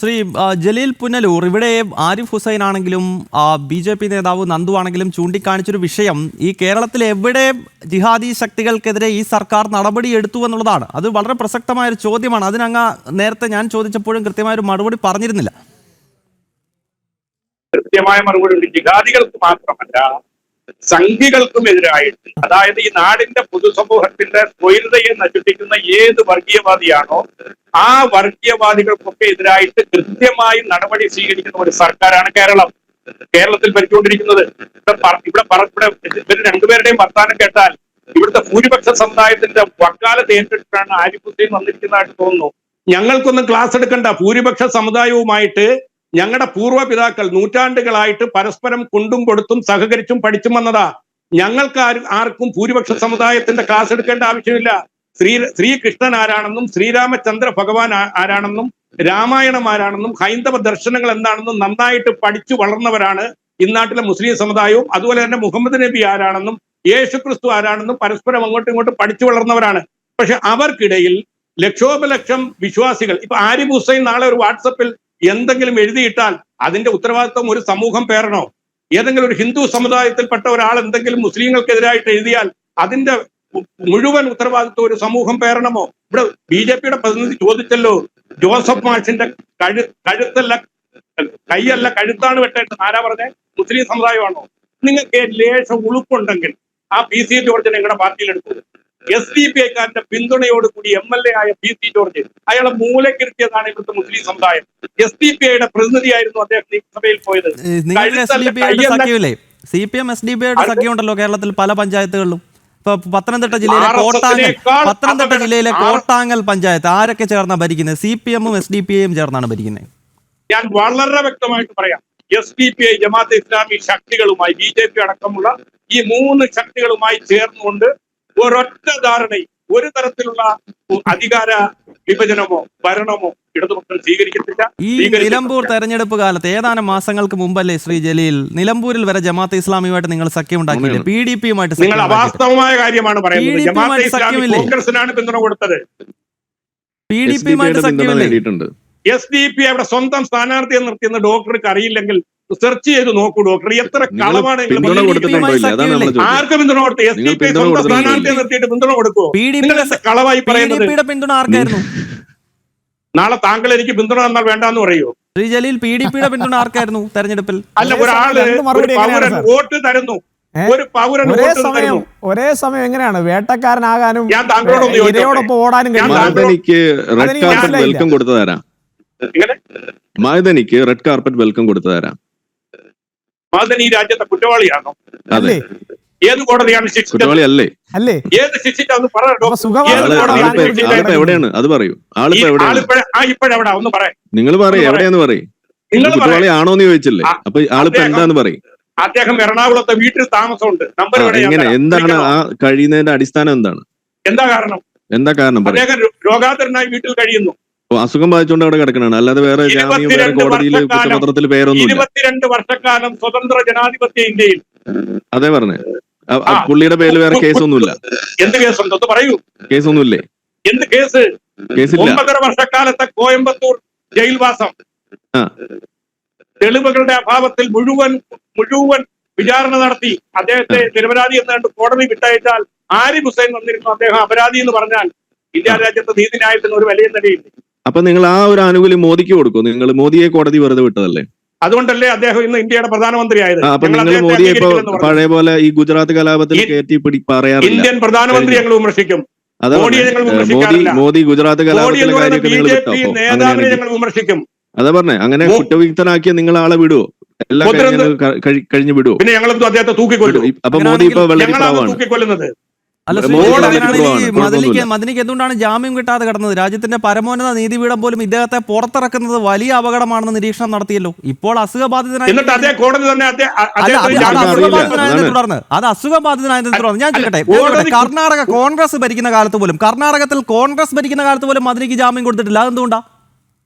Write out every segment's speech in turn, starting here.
ശ്രീ ജലീൽ പുനലൂർ, ഇവിടെ ആരിഫ് ഹുസൈൻ ആണെങ്കിലും BJP നേതാവ് നന്ദു ആണെങ്കിലും ചൂണ്ടിക്കാണിച്ചൊരു വിഷയം, ഈ കേരളത്തിൽ എവിടെ ജിഹാദി ശക്തികൾക്കെതിരെ ഈ സർക്കാർ നടപടി എടുത്തു എന്നുള്ളതാണ്. അത് വളരെ പ്രസക്തമായൊരു ചോദ്യമാണ്. അതിനങ്ങ് നേരത്തെ ഞാൻ ചോദിച്ചപ്പോഴും കൃത്യമായൊരു മറുപടി പറഞ്ഞിരുന്നില്ല. കൃത്യമായ മറുപടി ഉണ്ട്. ജിഹാദികൾക്ക് മാത്രമല്ല, സംഘികൾക്കും എതിരായിട്ട്, അതായത് ഈ നാടിന്റെ പൊതുസമൂഹത്തിന്റെ സ്വൈരതയെ നശിപ്പിക്കുന്ന ഏത് വർഗീയവാദിയാണോ ആ വർഗീയവാദികൾക്കൊക്കെ എതിരായിട്ട് കൃത്യമായി നടപടി സ്വീകരിക്കുന്ന ഒരു സർക്കാരാണ് കേരളത്തിൽ ഭരിച്ചുകൊണ്ടിരിക്കുന്നത്. ഇവർ രണ്ടുപേരുടെയും വർത്താനം കേട്ടാൽ ഇവിടുത്തെ ഭൂരിപക്ഷ സമുദായത്തിന്റെ വക്കാലത്ത് ഏറ്റെടുത്തിട്ടാണ് ആരിഫ് ഹുസൈൻ വന്നിരിക്കുന്നതായിട്ട് തോന്നുന്നു. ഞങ്ങൾക്കൊന്നും ക്ലാസ് എടുക്കണ്ട. ഭൂരിപക്ഷ സമുദായവുമായിട്ട് ഞങ്ങളുടെ പൂർവ്വപിതാക്കൾ നൂറ്റാണ്ടുകളായിട്ട് പരസ്പരം കൊണ്ടും കൊടുത്തും സഹകരിച്ചും പഠിച്ചും വന്നതാ. ഞങ്ങൾക്ക് ആർക്കും ഭൂരിപക്ഷ സമുദായത്തിന്റെ ക്ലാസ് എടുക്കേണ്ട ആവശ്യമില്ല. ശ്രീകൃഷ്ണൻ ആരാണെന്നും ശ്രീരാമചന്ദ്ര ഭഗവാൻ ആരാണെന്നും രാമായണം ആരാണെന്നും ഹൈന്ദവ ദർശനങ്ങൾ എന്താണെന്നും നന്നായിട്ട് പഠിച്ചു വളർന്നവരാണ് ഇന്നാട്ടിലെ മുസ്ലിം സമുദായവും. അതുപോലെ തന്നെ മുഹമ്മദ് നബി ആരാണെന്നും യേശുക്രിസ്തു ആരാണെന്നും പരസ്പരം അങ്ങോട്ടും ഇങ്ങോട്ടും പഠിച്ചു വളർന്നവരാണ്. പക്ഷെ അവർക്കിടയിൽ ലക്ഷോപലക്ഷം വിശ്വാസികൾ, ഇപ്പൊ ആരിഫ് ഹുസൈൻ നാളെ ഒരു വാട്സപ്പിൽ എന്തെങ്കിലും എഴുതിയിട്ടാൽ അതിന്റെ ഉത്തരവാദിത്വം ഒരു സമൂഹം പേരണോ? ഏതെങ്കിലും ഒരു ഹിന്ദു സമുദായത്തിൽപ്പെട്ട ഒരാൾ എന്തെങ്കിലും മുസ്ലിങ്ങൾക്കെതിരായിട്ട് എഴുതിയാൽ അതിന്റെ മുഴുവൻ ഉത്തരവാദിത്വം ഒരു സമൂഹം പേരണമോ? ഇവിടെ BJPയുടെ പ്രതിനിധി ചോദിച്ചല്ലോ, ജോസഫ് മാഷിന്റെ കൈയല്ല കഴുത്താണ് വെട്ടേണ്ടത്. ആരാ പറഞ്ഞേ? മുസ്ലിം സമുദായമാണോ? നിങ്ങൾക്ക് ലേശം ഉളുപ്പുണ്ടെങ്കിൽ ആ PC ജോർജിനെ നിങ്ങളുടെ പാർട്ടിയിലെടുത്തത്. SDPIക്കാരന്റെ പിന്തുണയോടുകൂടി MLA ആയ PC ജോർജ്, അയാളെ മൂലക്കിരുത്തിയതാണ് ഇവിടുത്തെ മുസ്ലിം സമുദായം. SDPIയുടെ പ്രതിനിധിയായിരുന്നു അദ്ദേഹം നിയമസഭയിൽ പോയത്. CPM SDPIയുടെ സഖ്യമുണ്ടല്ലോ കേരളത്തിൽ പല പഞ്ചായത്തുകളിലും. ഇപ്പൊ പത്തനംതിട്ട ജില്ലയിലെ കോട്ടാങ്ങൽ പഞ്ചായത്ത് ആരൊക്കെ ചേർന്നാണ് ഭരിക്കുന്നത്? CPM-ഉം SDPIയും ചേർന്നാണ് ഭരിക്കുന്നത്. ഞാൻ വളരെ വ്യക്തമായിട്ട് പറയാം. SDPI, ജമാഅത്തെ ഇസ്ലാമി ശക്തികളുമായി, BJP അടക്കമുള്ള ഈ 3 ശക്തികളുമായി ചേർന്നുകൊണ്ട് ഒരൊറ്റ ധാരണയും ഒരു തരത്തിലുള്ള അധികാര വിഭജനമോ ഭരണമോ ഇടതുപക്ഷം സ്വീകരിക്കത്തില്ല. ഈ നിലമ്പൂർ തെരഞ്ഞെടുപ്പ് കാലത്ത് ഏതാനും മാസങ്ങൾക്ക് മുമ്പല്ലേ ശ്രീ ജലീൽ, നിലമ്പൂരിൽ വരെ ജമാഅത്തെ ഇസ്ലാമിയുമായിട്ട് നിങ്ങൾ സഖ്യം ഉണ്ടാക്കിയില്ലേ? PDP-യുമായിട്ട് നിങ്ങൾ അവാസ്തവമായ കാര്യമാണ് പറയുന്നത്. ജമാഅത്തെ ഇസ്ലാമി കോൺഗ്രസിനാണ് പിന്തുണ കൊടുത്തത്. PDP-യുമായിട്ട് സഖ്യമില്ലേ? SDPI അവിടെ സ്വന്തം സ്ഥാനാർത്ഥിയെ നിർത്തിയെന്ന് ഡോക്ടർക്ക് അറിയില്ലെങ്കിൽ സെർച്ച് ചെയ്ത് നോക്കൂ. ഡോക്ടർ എത്ര കളവാണ്. ആർക്ക് പിന്തുണ കൊടുത്തു? SDPI സ്വന്തം സ്ഥാനാർത്ഥിയെ നിർത്തിയിട്ട് പിന്തുണ കൊടുക്കുമോ? കളവായി പറയുന്നത്. നാളെ താങ്കൾ എനിക്ക് പിന്തുണ തന്നാൽ വേണ്ടെന്ന് പറയൂ? ശ്രീ ജലീൽ, PDP-യുടെ പിന്തുണ ആർക്കായിരുന്നു തെരഞ്ഞെടുപ്പിൽ? അല്ല, ഒരാള് വോട്ട് തരുന്നു, ഒരു പൗരൻ ഒരേ സമയം എങ്ങനെയാണ് വേട്ടക്കാരനാകാനും ഞാൻ താങ്കളോടൊപ്പം ഓടാനും? വെൽക്കം കൊടുത്തതാരാ? മഅദനിക്ക് റെഡ് കാർപ്പറ്റ് വെൽക്കം കൊടുത്തതാരാ? മഅദനി ഈ രാജ്യത്തെ കുറ്റവാളിയാണോ? അതെ. ഏത് കോടതിയാണ് ശിക്ഷിച്ചത്? കുറ്റവാളി അല്ലേ? ഏത് ശിക്ഷിച്ചെന്ന് പറയണോ? എവിടെയാണ് അത് പറയൂ. ഇപ്പോഴെവിടാ ഒന്ന് പറയാം. നിങ്ങൾ പറയും, എവിടെയാന്ന് പറയും. കുറ്റവാളി ആണോന്ന് ചോദിച്ചില്ലേ? അപ്പൊ ആളിപ്പോ എന്താന്ന് പറയും? അദ്ദേഹം എറണാകുളത്തെ വീട്ടിൽ താമസമുണ്ട്. നമ്പർ എങ്ങനെ? എന്താണ് ആ കഴിയുന്നതിന്റെ അടിസ്ഥാനം? എന്താണ്? എന്താ കാരണം? അദ്ദേഹം രോഗാതുരനായി വീട്ടിൽ കഴിയുന്നു. അസുഖം ബാധിച്ചുകൊണ്ട് അവിടെ കിടക്കണാണ്, അല്ലാതെ വേറെ കോടതിയിൽ കുറ്റപത്രത്തിൽ പേരൊന്നും. 22 വർഷക്കാലം സ്വതന്ത്ര ജനാധിപത്യ ഇന്ത്യയിൽ. അതെ പറഞ്ഞേ. പുള്ളിയുടെ പേരിൽ വേറെ കേസൊന്നുമില്ല. എന്ത് കേസുണ്ട് പറയൂ? കേസൊന്നുമില്ലേ? എന്ത് കേസ്? കേസില്ല. 9.5 വർഷക്കാലത്തെ കോയമ്പത്തൂർ ജയിൽവാസം, തെളിവുകളുടെ അഭാവത്തിൽ മുഴുവൻ വിചാരണ നടത്തി അദ്ദേഹത്തെ നിരപരാധി എന്ന് കണ്ട് കോടതി വിട്ടയച്ചാൽ ആരിഫ് ഹുസൈൻ വന്നിരുന്നു. അദ്ദേഹം അപരാധി എന്ന് പറഞ്ഞാൽ ഇന്ത്യ രാജ്യത്തെ നീതിന്യായത്തിന് ഒരു വിലയും നിലയില്ല. അപ്പൊ നിങ്ങൾ ആ ഒരു ആനുകൂല്യം മോദിക്ക് കൊടുക്കും? നിങ്ങൾ മോദിയെ കോടതി വെറുതെ വിട്ടതല്ലേ? അതുകൊണ്ടല്ലേ അദ്ദേഹം ഇന്ന് ഇന്ത്യയുടെ പ്രധാനമന്ത്രിയായത്. അപ്പൊ നിങ്ങൾ മോദിയെ ഇപ്പൊ പഴയ പോലെ ഈ ഗുജറാത്ത് കലാപത്തിൽ കയറ്റി പറയാറില്ല. ഇന്ത്യൻ പ്രധാനമന്ത്രി ഞങ്ങൾ വിമർശിക്കും. മോദി ഗുജറാത്ത് കലാപത്തിലെ കാര്യമൊക്കെ നിങ്ങൾ വിമർശിക്കും. അതാ പറഞ്ഞേ. അങ്ങനെ കുറ്റവിമുക്തനാക്കിയ നിങ്ങൾ ആളെ വിടുവോ? എല്ലാം കഴിഞ്ഞു വിടുവോ? പിന്നെ ഞങ്ങൾ അദ്ദേഹത്തെ തൂക്കിക്കൊല്ലും. അപ്പൊ മോദി ഇപ്പൊ വെള്ളരിപ്രാവാണ്. തൂക്കിക്കൊല്ലുന്നത്. അല്ല, മദനിക്ക് എന്തുകൊണ്ടാണ് ജാമ്യം കിട്ടാതെ കിടന്നത്? രാജ്യത്തിന്റെ പരമോന്നത നീതിപീഠം പോലും ഇദ്ദേഹത്തെ പുറത്തിറക്കുന്നത് വലിയ അപകടമാണെന്ന് നിരീക്ഷണം നടത്തിയല്ലോ. ഇപ്പോൾ അസുഖബാധിതനായതിനെ തുടർന്ന് ഞാൻ ചോദിക്കട്ടെ, കർണാടക കോൺഗ്രസ് ഭരിക്കുന്ന കാലത്ത് പോലും, കർണാടകത്തിൽ കോൺഗ്രസ് ഭരിക്കുന്ന കാലത്ത് പോലും മദനിക്ക് ജാമ്യം കൊടുത്തിട്ടില്ല. അതെന്തുകൊണ്ടാ?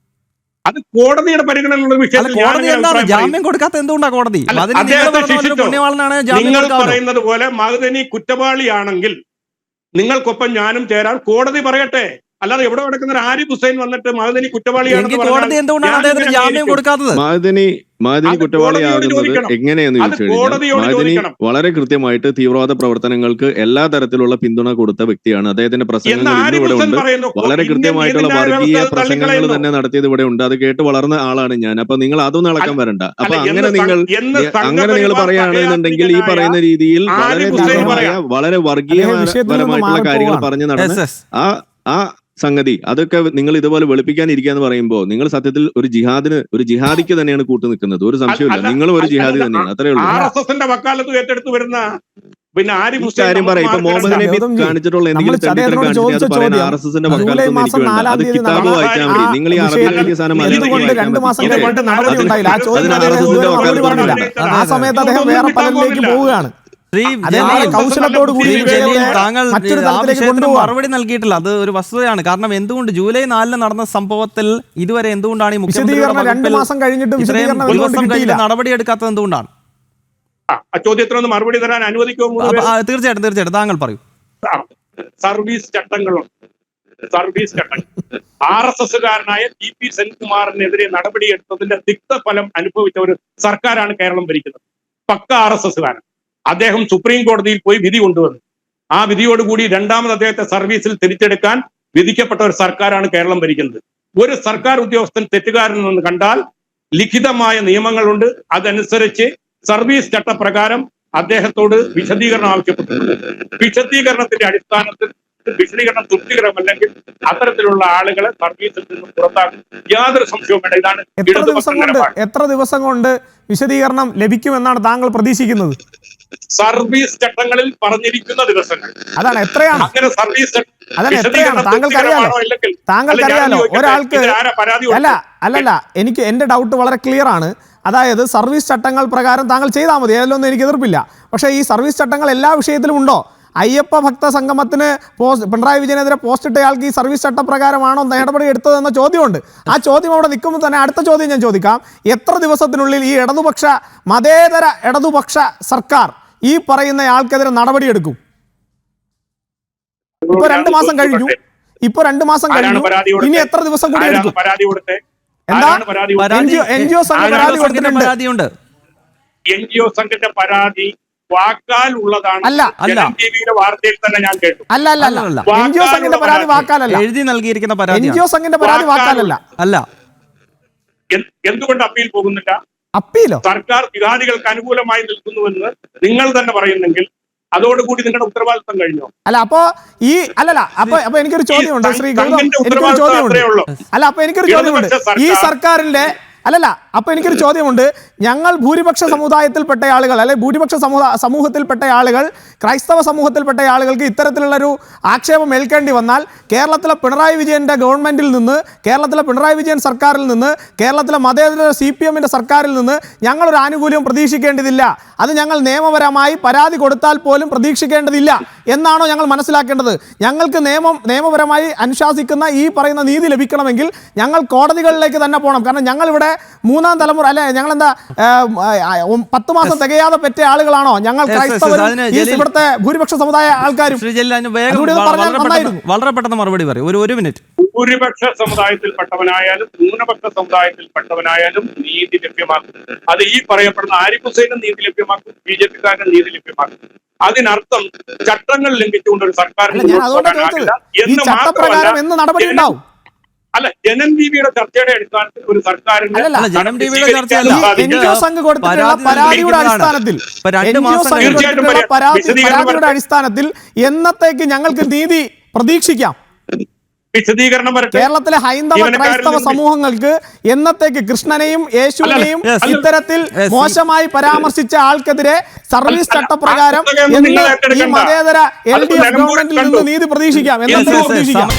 അത് കോടതിയുടെ പരിഗണനയുള്ള വിഷയം. കോടതി എന്താണ് ജാമ്യം കൊടുക്കാത്ത? എന്തുകൊണ്ടാ കോടതി? നിങ്ങൾ പറയുന്നത് പോലെ മഅദനി കുറ്റവാളിയാണെങ്കിൽ നിങ്ങൾക്കൊപ്പം ഞാനും ചേരാൻ കോടതി പറയട്ടെ. അല്ലാതെ എവിടെ നടക്കുന്ന ഒരു ആരിഫ് ഹുസൈൻ വന്നിട്ട് മഹദനി കുറ്റവാളിയാണെന്ന് എങ്കിൽ കോടതി എന്തുകൊണ്ടാണ് അദ്ദേഹത്തിന് ജാമ്യം കൊടുക്കാത്തത്? മഹദനി കുറ്റവാളിയാകുന്നത് എങ്ങനെയെന്ന് ചോദിച്ചു കഴിഞ്ഞാൽ മഹദനി വളരെ കൃത്യമായിട്ട് തീവ്രവാദ പ്രവർത്തനങ്ങൾക്ക് എല്ലാ തരത്തിലുള്ള പിന്തുണ കൊടുത്ത വ്യക്തിയാണ്. അദ്ദേഹത്തിന്റെ പ്രസംഗങ്ങൾ ഇവിടെ ഉണ്ട്. വളരെ കൃത്യമായിട്ടുള്ള വർഗീയ പ്രസംഗങ്ങൾ തന്നെ നടത്തിയത് ഇവിടെ ഉണ്ട്. അത് കേട്ട് വളർന്ന ആളാണ് ഞാൻ. അപ്പൊ നിങ്ങൾ അതൊന്നും അളക്കാൻ വരണ്ട. അപ്പൊ അങ്ങനെ നിങ്ങൾ പറയുകയാണെന്നുണ്ടെങ്കിൽ ഈ പറയുന്ന രീതിയിൽ വളരെ വർഗീയപരമായിട്ടുള്ള കാര്യങ്ങൾ പറഞ്ഞു നടന്ന് ആ സംഗതി അതൊക്കെ നിങ്ങൾ ഇതുപോലെ വെളുപ്പിക്കാനിരിക്കാന്ന് പറയുമ്പോൾ നിങ്ങൾ സത്യത്തിൽ ഒരു ജിഹാദിക്ക് തന്നെയാണ് കൂട്ടു നിൽക്കുന്നത്. ഒരു സംശയമില്ല, നിങ്ങളും ഒരു ജിഹാദി തന്നെയാണ്. അത്രേ ഉള്ളൂ. RSSന്റെ വക്കാലത്ത് ഏറ്റെടുത്ത് വരുന്ന പിന്നെ കാര്യം പറയാം. ഇപ്പൊ മുഹമ്മദ് നബി കാണിച്ചിട്ടുള്ള എന്തെങ്കിലും തെണ്ടിത്തരം കാണിച്ചാൽ അത് പറയാൻ RSSന്റെ വക്കാലത്ത് എനിക്ക് വേണ്ട. അത് കിതാബ് വായിച്ചാൽ മതി. നിങ്ങൾ ഈ അറബി വലിയ സാധനം ആ സമയത്ത് അദ്ദേഹം വേറെ പലരിലേക്ക് പോവുകയാണ്. മറുപടി നൽകിയിട്ടില്ല. അത് ഒരു വസ്തുതയാണ്. കാരണം എന്തുകൊണ്ട് ജൂലൈ 4 നടന്ന സംഭവത്തിൽ ഇതുവരെ എന്തുകൊണ്ടാണ് ഈ മുഖ്യമന്ത്രി നടപടി എടുക്കാത്തത്? എന്തുകൊണ്ടാണ്? ചോദ്യത്തിനൊന്ന് മറുപടി തരാൻ അനുവദിക്കുമോ? തീർച്ചയായിട്ടും താങ്കൾ പറയൂ. സർവീസ് ചട്ടങ്ങളുണ്ട്. RSSകാരനായ TP സെൻകുമാറിനെതിരെ നടപടിയെടുത്തതിന്റെ തിക്തഫലം അനുഭവിച്ച ഒരു സർക്കാരാണ് കേരളം ഭരിക്കുന്നത്. പക്ക RSSകാരൻ. അദ്ദേഹം സുപ്രീം കോടതിയിൽ പോയി വിധി കൊണ്ടുവന്നു. ആ വിധിയോടുകൂടി രണ്ടാമത് അദ്ദേഹത്തെ സർവീസിൽ തിരിച്ചെടുക്കാൻ വിധിക്കപ്പെട്ട ഒരു സർക്കാരാണ് കേരളം ഭരിക്കുന്നത്. ഒരു സർക്കാർ ഉദ്യോഗസ്ഥൻ തെറ്റുകാരനെന്ന് കണ്ടാൽ ലിഖിതമായ നിയമങ്ങളുണ്ട്. അതനുസരിച്ച് സർവീസ് ചട്ടപ്രകാരം അദ്ദേഹത്തോട് വിശദീകരണം ആവശ്യപ്പെട്ടിട്ടുണ്ട്. വിശദീകരണത്തിന്റെ അടിസ്ഥാനത്തിൽ വിശദീകരണം തൃപ്തികരമല്ലെങ്കിൽ അത്തരത്തിലുള്ള ആളുകളെ സർവീസിൽ നിന്ന് പുറത്താക്കും. യാതൊരു സംശയവും വേണ്ട. ഇതാണ് എത്ര ദിവസം കൊണ്ട് വിശദീകരണം ലഭിക്കുമെന്നാണ് താങ്കൾ പ്രതീക്ഷിക്കുന്നത്? സർവീസ് ചട്ടങ്ങളിൽ പറഞ്ഞിരിക്കുന്ന ദിവസങ്ങൾ. അതാണ് എത്രയാണ്? അങ്ങനെ സർവീസ് താങ്കൾക്കറിയാലോ ഒരാൾക്ക് അല്ലല്ല എനിക്ക് എന്റെ ഡൗട്ട് വളരെ ക്ലിയർ ആണ്. അതായത് സർവീസ് ചട്ടങ്ങൾ പ്രകാരം താങ്കൾ ചെയ്താൽ മതി, അതിലൊന്നും എനിക്ക് എതിർപ്പില്ല. പക്ഷേ ഈ സർവീസ് ചട്ടങ്ങൾ എല്ലാ വിഷയത്തിലും ഉണ്ടോ? അയ്യപ്പ ഭക്ത സംഗമത്തിന് പിണറായി വിജയനെതിരെ പോസ്റ്റ് ഇട്ടയാൾക്ക് ഈ സർവീസ് ചട്ടപ്രകാരമാണോ നടപടി എടുത്തതെന്ന ചോദ്യമുണ്ട്. ആ ചോദ്യം അവിടെ നിൽക്കുമ്പോൾ തന്നെ അടുത്ത ചോദ്യം ഞാൻ ചോദിക്കാം. എത്ര ദിവസത്തിനുള്ളിൽ ഈ മതേതര ഇടതുപക്ഷ സർക്കാർ ഈ പറയുന്ന ആൾക്കെതിരെ നടപടിയെടുക്കും? ഇപ്പൊ 2 മാസം കഴിഞ്ഞു. ഇനി എത്ര ദിവസം കൂടി എടുക്കും? എന്താ NGO സംഘം പരാതി? NGO സംഘത്തിന്റെ പരാതി വാക്കാൽ ഉള്ളതാണ്. വാർത്തയിൽ തന്നെ ഞാൻ കേട്ടു. അല്ല NGO സംഘത്തിന്റെ പരാതി വാക്കാലല്ല, എഴുതി നൽകിയിരിക്കുന്ന പരാതി. NGO സംഘത്തിന്റെ പരാതി വാക്കാലല്ല. എന്തുകൊണ്ട് അപ്പീൽ പോകുന്നില്ല? അപ്പീലോ? സർക്കാർ ജിഹാദികൾക്ക് അനുകൂലമായി നിൽക്കുന്നുവെന്ന് നിങ്ങൾ തന്നെ പറയുന്നെങ്കിൽ അതോടുകൂടി നിങ്ങളുടെ ഉത്തരവാദിത്വം കഴിഞ്ഞോ? അപ്പൊ എനിക്കൊരു ചോദ്യമുണ്ട് ശ്രീ ഗൗതം. എനിക്കൊരു ചോദ്യമുണ്ട്. ഈ സർക്കാരിന്റെ എനിക്കൊരു ചോദ്യമുണ്ട്. ഞങ്ങൾ ഭൂരിപക്ഷ സമുദായത്തിൽപ്പെട്ട ആളുകൾ, അല്ലെങ്കിൽ ഭൂരിപക്ഷ സമൂഹത്തിൽപ്പെട്ട ആളുകൾ, ക്രൈസ്തവ സമൂഹത്തിൽപ്പെട്ട ആളുകൾക്ക് ഇത്തരത്തിലുള്ളൊരു ആക്ഷേപം ഏൽക്കേണ്ടി വന്നാൽ കേരളത്തിലെ പിണറായി വിജയന്റെ ഗവൺമെന്റിൽ നിന്ന്, കേരളത്തിലെ പിണറായി വിജയൻ സർക്കാരിൽ നിന്ന്, കേരളത്തിലെ മതേതര CPMന്റെ സർക്കാരിൽ നിന്ന് ഞങ്ങളൊരു ആനുകൂല്യം പ്രതീക്ഷിക്കേണ്ടതില്ല. അത് ഞങ്ങൾ നിയമപരമായി പരാതി കൊടുത്താൽ പോലും പ്രതീക്ഷിക്കേണ്ടതില്ല എന്നാണോ ഞങ്ങൾ മനസ്സിലാക്കേണ്ടത്? ഞങ്ങൾക്ക് നിയമപരമായി അനുശാസിക്കുന്ന ഈ പറയുന്ന നീതി ലഭിക്കണമെങ്കിൽ ഞങ്ങൾ കോടതികളിലേക്ക് തന്നെ പോകണം. കാരണം ഞങ്ങളിവിടെ 3ാം തലമുറ ഞങ്ങളെന്താ 10 മാസം തികയാതെ പറ്റിയ ആളുകളാണോ ഞങ്ങൾ? ക്രൈസ്തവരും ഇവിടുത്തെ ഭൂരിപക്ഷ സമുദായ ആൾക്കാരും. വളരെ പെട്ടെന്ന് മറുപടി പറയും. ഒരു മിനിറ്റ്. ഭൂരിപക്ഷ സമുദായത്തിൽപ്പെട്ടവനായാലും ന്യൂനപക്ഷ സമുദായത്തിൽപ്പെട്ടവനായാലും നീതി ലഭ്യമാക്കും. അത് ഈ പറയപ്പെടുന്ന ആരിഫ് ഹുസൈനും നീതി ലഭ്യമാക്കും, BJP-കാരനും നീതി ലഭ്യമാക്കും. അതിനർത്ഥം ചട്ടങ്ങൾ ലംഘിച്ചുകൊണ്ട് ഒരു സർക്കാരിന് അല്ല, ജനം ടിവിയുടെ ചർച്ചയുടെ അടിസ്ഥാനത്തിൽ ഒരു സർക്കാരിന്റെ അടിസ്ഥാനത്തിൽ എന്നത്തേക്ക് ഞങ്ങൾക്ക് നീതി പ്രതീക്ഷിക്കാം? വിശദീകരണം കേരളത്തിലെ ഹൈന്ദവ ക്രൈസ്തവ സമൂഹങ്ങൾക്ക് എന്നത്തേക്ക് കൃഷ്ണനെയും യേശുവിനെയും ഇത്തരത്തിൽ മോശമായി പരാമർശിച്ച ആൾക്കെതിരെ സർവീസ് ചട്ടപ്രകാരം ഈ മതേതര LDF ഗവൺമെന്റിൽ നിന്ന് നീതി പ്രതീക്ഷിക്കാം? എന്നത്തേക്ക് പ്രതീക്ഷിക്കാം?